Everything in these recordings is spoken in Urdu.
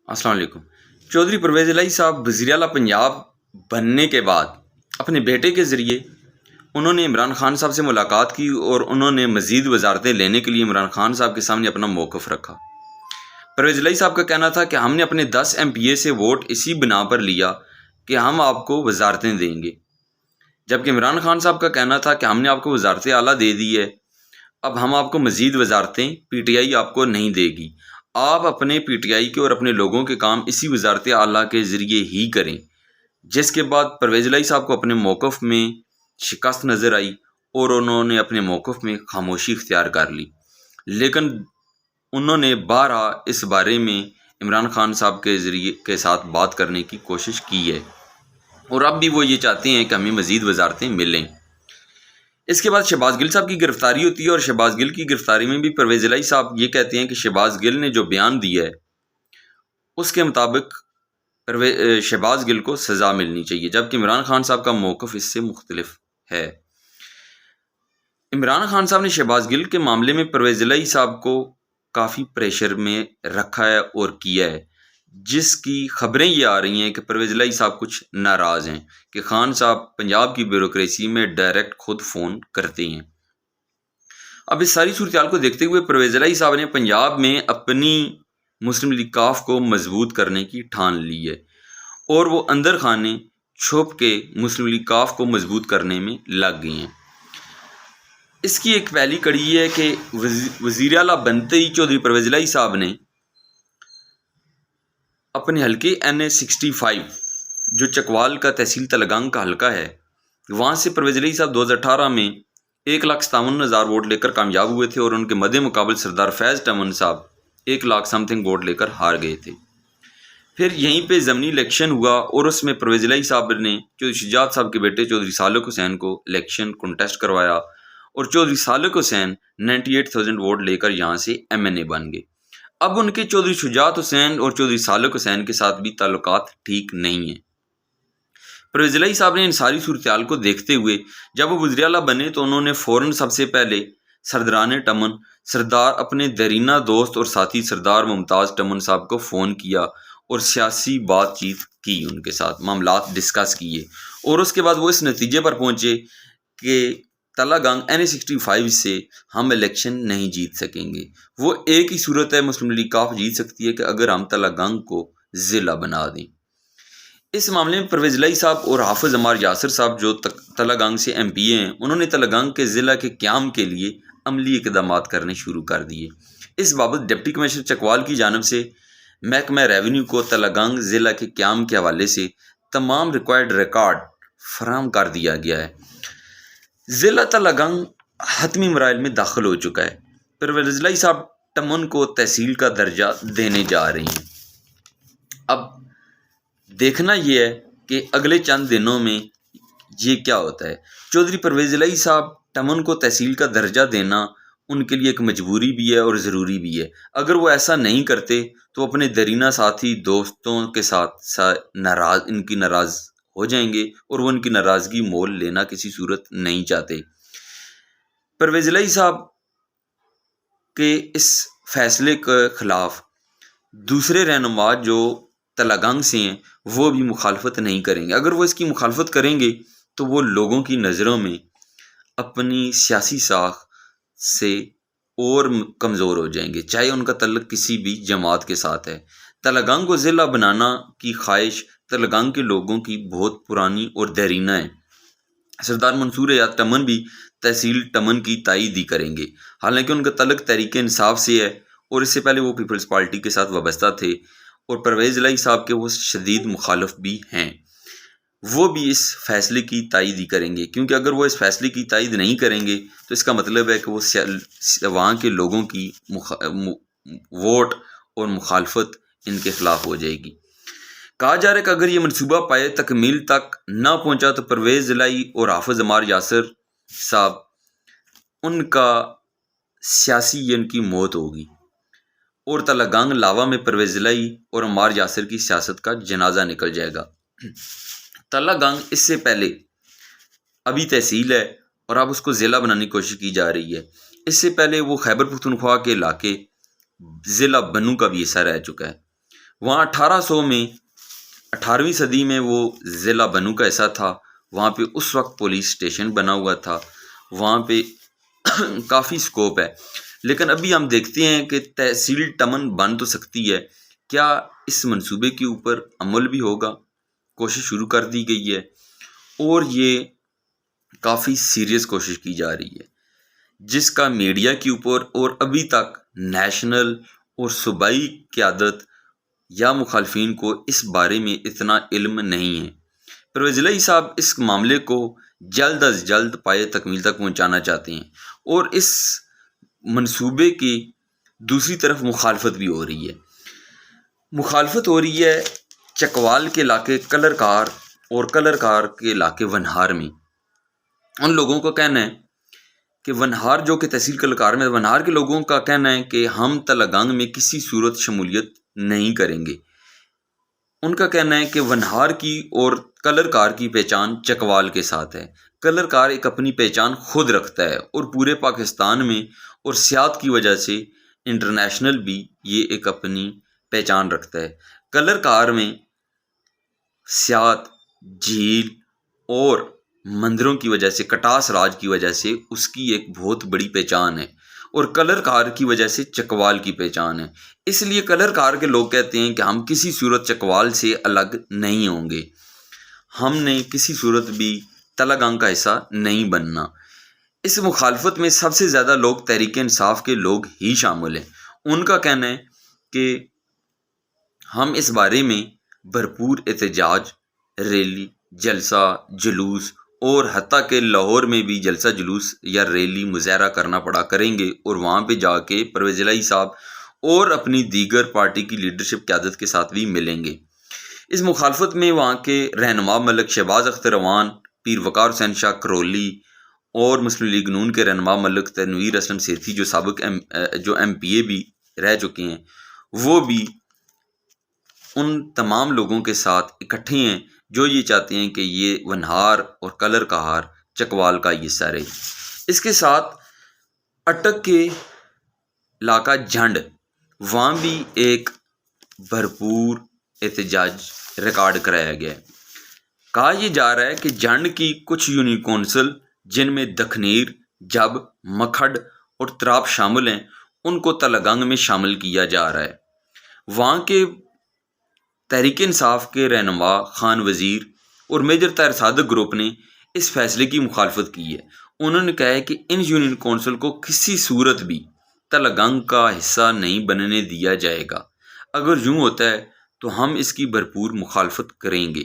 السلام علیکم۔ چودھری پرویز الہی صاحب وزیر اعلیٰ پنجاب بننے کے بعد اپنے بیٹے کے ذریعے انہوں نے عمران خان صاحب سے ملاقات کی اور انہوں نے مزید وزارتیں لینے کے لیے عمران خان صاحب کے سامنے اپنا موقف رکھا۔ پرویز الہی صاحب کا کہنا تھا کہ ہم نے اپنے 10 MP سے ووٹ اسی بنا پر لیا کہ ہم آپ کو وزارتیں دیں گے، جبکہ عمران خان صاحب کا کہنا تھا کہ ہم نے آپ کو وزارت اعلیٰ دے دی ہے، اب ہم آپ کو مزید وزارتیں PTI آپ کو نہیں دے گی، آپ اپنے PTI کے اور اپنے لوگوں کے کام اسی وزارت اعلیٰ کے ذریعے ہی کریں۔ جس کے بعد پرویز الہی صاحب کو اپنے موقف میں شکست نظر آئی اور انہوں نے اپنے موقف میں خاموشی اختیار کر لی، لیکن انہوں نے بارہا اس بارے میں عمران خان صاحب کے ذریعے کے ساتھ بات کرنے کی کوشش کی ہے اور اب بھی وہ یہ چاہتے ہیں کہ ہمیں مزید وزارتیں ملیں۔ اس کے بعد شہباز گل صاحب کی گرفتاری ہوتی ہے اور شہباز گل کی گرفتاری میں بھی پرویز الہی صاحب یہ کہتے ہیں کہ شہباز گل نے جو بیان دیا ہے اس کے مطابق شہباز گل کو سزا ملنی چاہیے، جبکہ عمران خان صاحب کا موقف اس سے مختلف ہے۔ عمران خان صاحب نے شہباز گل کے معاملے میں پرویز الہی صاحب کو کافی پریشر میں رکھا ہے اور کیا ہے، جس کی خبریں یہ آ رہی ہیں کہ پرویز الہی صاحب کچھ ناراض ہیں کہ خان صاحب پنجاب کی بیوروکریسی میں ڈائریکٹ خود فون کرتے ہیں۔ اب اس ساری صورتحال کو دیکھتے ہوئے پرویز الہی صاحب نے پنجاب میں اپنی مسلم لیگ کاف کو مضبوط کرنے کی ٹھان لی ہے اور وہ اندر خانے چھپ کے مسلم لیگ کاف کو مضبوط کرنے میں لگ گئی ہیں۔ اس کی ایک پہلی کڑی یہ ہے کہ وزیر اعلیٰ بنتے ہی چودھری پرویز الہی صاحب نے اپنے حلقے NA65 جو چکوال کا تحصیل تلگنگ کا حلقہ ہے، وہاں سے پرویز الہی صاحب 2018 میں 1,57,000 ووٹ لے کر کامیاب ہوئے تھے اور ان کے مد مقابل سردار فیض ٹمن صاحب 1 لاکھ سمتھنگ ووٹ لے کر ہار گئے تھے۔ پھر یہیں پہ ضمنی الیکشن ہوا اور اس میں پرویز الہی صاحب نے چودھری شجاعت صاحب کے بیٹے چودھری سالک حسین کو الیکشن کنٹیسٹ کروایا اور چودھری سالک حسین 98,000 ووٹ لے کر یہاں سے MNA بن گئے۔ اب ان کے چودھری شجاعت حسین اور چودھری سالک حسین کے ساتھ بھی تعلقات ٹھیک نہیں ہیں۔ پرویز الہی صاحب نے ان ساری صورتحال کو دیکھتے ہوئے جب وہ وزیر اعلیٰ بنے تو انہوں نے فوراً سب سے پہلے سردران ٹمن سردار اپنے دیرینہ دوست اور ساتھی سردار ممتاز ٹمن صاحب کو فون کیا اور سیاسی بات چیت کی، ان کے ساتھ معاملات ڈسکس کیے اور اس کے بعد وہ اس نتیجے پر پہنچے کہ تلگنگ NA65 سے ہم الیکشن نہیں جیت سکیں گے۔ وہ ایک ہی صورت ہے مسلم لیگ کاف جیت سکتی ہے کہ اگر ہم تلگنگ کو ضلع بنا دیں۔ اس معاملے میں پرویز الہی صاحب اور حافظ عمار یاسر صاحب جو تلگنگ سے MPA ہیں، انہوں نے تلگنگ کے ضلع کے قیام کے لیے عملی اقدامات کرنے شروع کر دیے۔ اس بابت ڈپٹی کمشنر چکوال کی جانب سے محکمہ ریونیو کو تلگنگ ضلع کے قیام کے حوالے سے تمام ریکوائرڈ ریکارڈ فراہم کر دیا گیا ہے۔ ضلع تلگنگ حتمی مراحل میں داخل ہو چکا ہے۔ پرویز الہی صاحب ٹمن کو تحصیل کا درجہ دینے جا رہی ہیں۔ اب دیکھنا یہ ہے کہ اگلے چند دنوں میں یہ کیا ہوتا ہے۔ چودھری پرویز الہی صاحب ٹمن کو تحصیل کا درجہ دینا ان کے لیے ایک مجبوری بھی ہے اور ضروری بھی ہے۔ اگر وہ ایسا نہیں کرتے تو اپنے دیرینہ ساتھی دوستوں کے ساتھ ان کی ناراض ہو جائیں گے اور وہ ان کی ناراضگی مول لینا کسی صورت نہیں چاہتے۔ پرویز الہی صاحب کے اس فیصلے کے خلاف دوسرے رہنما جو تلگنگ سے ہیں وہ بھی مخالفت نہیں کریں گے۔ اگر وہ اس کی مخالفت کریں گے تو وہ لوگوں کی نظروں میں اپنی سیاسی ساکھ سے اور کمزور ہو جائیں گے، چاہے ان کا تعلق کسی بھی جماعت کے ساتھ ہے۔ تلگنگ کو ضلع بنانا کی خواہش تلگنگ کے لوگوں کی بہت پرانی اور دیرینہ ہے۔ سردار منصور حیات ٹمن بھی تحصیل ٹمن کی تائید ہی کریں گے، حالانکہ ان کا تعلق تحریک انصاف سے ہے اور اس سے پہلے وہ پیپلز پارٹی کے ساتھ وابستہ تھے اور پرویز الہی صاحب کے وہ شدید مخالف بھی ہیں۔ وہ بھی اس فیصلے کی تائید ہی کریں گے، کیونکہ اگر وہ اس فیصلے کی تائید نہیں کریں گے تو اس کا مطلب ہے کہ وہ وہاں کے لوگوں کی ووٹ اور مخالفت ان کے خلاف ہو جائے گی۔ کہا جا رہا ہے کہ اگر یہ منصوبہ پائے تکمیل تک نہ پہنچا تو پرویز الہی اور حافظ عمار یاسر صاحب ان کا سیاسی ان کی موت ہوگی اور تلگنگ لاوا میں پرویز الہی اور عمار یاسر کی سیاست کا جنازہ نکل جائے گا۔ تلگنگ اس سے پہلے ابھی تحصیل ہے اور اب اس کو ضلع بنانے کی کوشش کی جا رہی ہے۔ اس سے پہلے وہ خیبر پختونخوا کے علاقے ضلع بنو کا بھی حصہ رہ چکا ہے۔ وہاں 1800 میں 18ویں صدی میں وہ ضلع بنو کا حصہ تھا. وہاں پہ اس وقت پولیس اسٹیشن بنا ہوا تھا. وہاں پہ کافی سکوپ ہے. لیکن ابھی ہم دیکھتے ہیں کہ تحصیل ٹمن بن تو سکتی ہے. کیا اس منصوبے کے اوپر عمل بھی ہوگا؟ کوشش شروع کر دی گئی ہے اور یہ کافی سیریس کوشش کی جا رہی ہے، جس کا میڈیا کے اوپر اور ابھی تک نیشنل اور صوبائی قیادت یا مخالفین کو اس بارے میں اتنا علم نہیں ہے. پرویز الہی صاحب اس معاملے کو جلد از جلد پائے تکمیل تک پہنچانا چاہتے ہیں، اور اس منصوبے کی دوسری طرف مخالفت بھی ہو رہی ہے. مخالفت ہو رہی ہے چکوال کے علاقے کلر کار اور کلر کار کے علاقے ونہار میں. ان لوگوں کا کہنا ہے کہ ونہار جو کہ تحصیل کلر کار میں، ونہار کے لوگوں کا کہنا ہے کہ ہم تلگنگ میں کسی صورت شمولیت نہیں کریں گے. ان کا کہنا ہے کہ ونہار کی اور کلر کار کی پہچان چکوال کے ساتھ ہے. کلر کار ایک اپنی پہچان خود رکھتا ہے اور پورے پاکستان میں اور سیاحت کی وجہ سے انٹرنیشنل بھی یہ ایک اپنی پہچان رکھتا ہے. کلر کار میں سیاحت، جھیل اور مندروں کی وجہ سے، کٹاس راج کی وجہ سے اس کی ایک بہت بڑی پہچان ہے، اور کلر کار کی وجہ سے چکوال کی پہچان ہے. اس لیے کلر کار کے لوگ کہتے ہیں کہ ہم کسی صورت چکوال سے الگ نہیں ہوں گے، ہم نے کسی صورت بھی تلگنگ کا حصہ نہیں بننا. اس مخالفت میں سب سے زیادہ لوگ تحریک انصاف کے لوگ ہی شامل ہیں. ان کا کہنا ہے کہ ہم اس بارے میں بھرپور احتجاج، ریلی، جلسہ، جلوس اور حتیٰ کہ لاہور میں بھی جلسہ جلوس یا ریلی مظاہرہ کرنا پڑا کریں گے، اور وہاں پہ جا کے پرویز الہی صاحب اور اپنی دیگر پارٹی کی لیڈرشپ قیادت کے ساتھ بھی ملیں گے. اس مخالفت میں وہاں کے رہنما ملک شہباز اختر اعوان، پیر وقار حسین شاہ کرولی اور مسلم لیگ نون کے رہنما ملک تنویر اسلم سیٹھی جو سابق جو MP بھی رہ چکے ہیں، وہ بھی ان تمام لوگوں کے ساتھ اکٹھے ہیں جو یہ چاہتے ہیں کہ یہ ونہار اور کلر کہار چکوال کا حصہ رہے. اس کے ساتھ اٹک کے علاقہ جھنڈ، وہاں بھی ایک بھرپور احتجاج ریکارڈ کرایا گیا ہے. کہا یہ جا رہا ہے کہ جھنڈ کی کچھ یونین کونسل جن میں دکھنیر، جب، مکھڈ اور تراپ شامل ہیں، ان کو تلگنگ میں شامل کیا جا رہا ہے. وہاں کے تحریک انصاف کے رہنما خان وزیر اور میجر طاہر صادق گروپ نے اس فیصلے کی مخالفت کی ہے. انہوں نے کہا ہے کہ ان یونین کونسل کو کسی صورت بھی تلگنگ کا حصہ نہیں بننے دیا جائے گا. اگر یوں ہوتا ہے تو ہم اس کی بھرپور مخالفت کریں گے،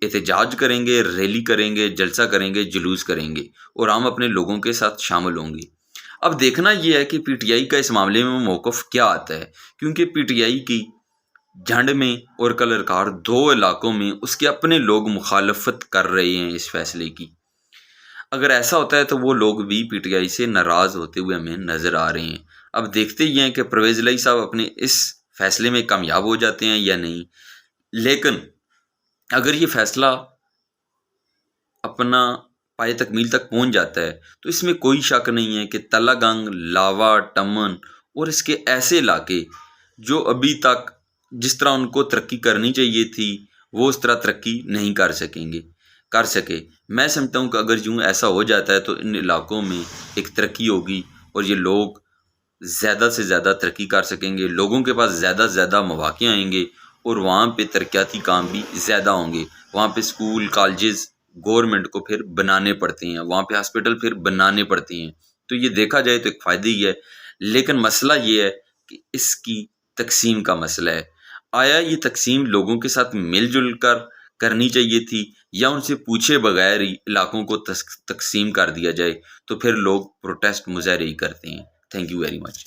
احتجاج کریں گے، ریلی کریں گے، جلسہ کریں گے، جلوس کریں گے، اور ہم اپنے لوگوں کے ساتھ شامل ہوں گے. اب دیکھنا یہ ہے کہ PTI کا اس معاملے میں موقف کیا آتا ہے، کیونکہ PTI کی جھنڈ میں اور کلر کار دو علاقوں میں اس کے اپنے لوگ مخالفت کر رہے ہیں اس فیصلے کی. اگر ایسا ہوتا ہے تو وہ لوگ بھی PTI سے ناراض ہوتے ہوئے ہمیں نظر آ رہے ہیں. اب دیکھتے ہی ہیں کہ پرویز الہی صاحب اپنے اس فیصلے میں کامیاب ہو جاتے ہیں یا نہیں. لیکن اگر یہ فیصلہ اپنا پائے تکمیل تک پہنچ جاتا ہے تو اس میں کوئی شک نہیں ہے کہ تلگنگ، لاوا، ٹمن اور اس کے ایسے علاقے جو ابھی تک جس طرح ان کو ترقی کرنی چاہیے تھی وہ اس طرح ترقی نہیں کر سکے. میں سمجھتا ہوں کہ اگر یوں ایسا ہو جاتا ہے تو ان علاقوں میں ایک ترقی ہوگی اور یہ لوگ زیادہ سے زیادہ ترقی کر سکیں گے. لوگوں کے پاس زیادہ سے زیادہ مواقع آئیں گے اور وہاں پہ ترقیاتی کام بھی زیادہ ہوں گے. وہاں پہ اسکول، کالجز گورنمنٹ کو پھر بنانے پڑتے ہیں، وہاں پہ ہاسپٹل پھر بنانے پڑتے ہیں. تو یہ دیکھا جائے تو ایک فائدہ ہی ہے. لیکن مسئلہ یہ ہے کہ اس کی تقسیم کا مسئلہ ہے. آیا یہ تقسیم لوگوں کے ساتھ مل جل کر کرنی چاہیے تھی یا ان سے پوچھے بغیر ہی علاقوں کو تقسیم کر دیا جائے؟ تو پھر لوگ پروٹیسٹ، مظاہرے ہی کرتے ہیں. Thank you very much.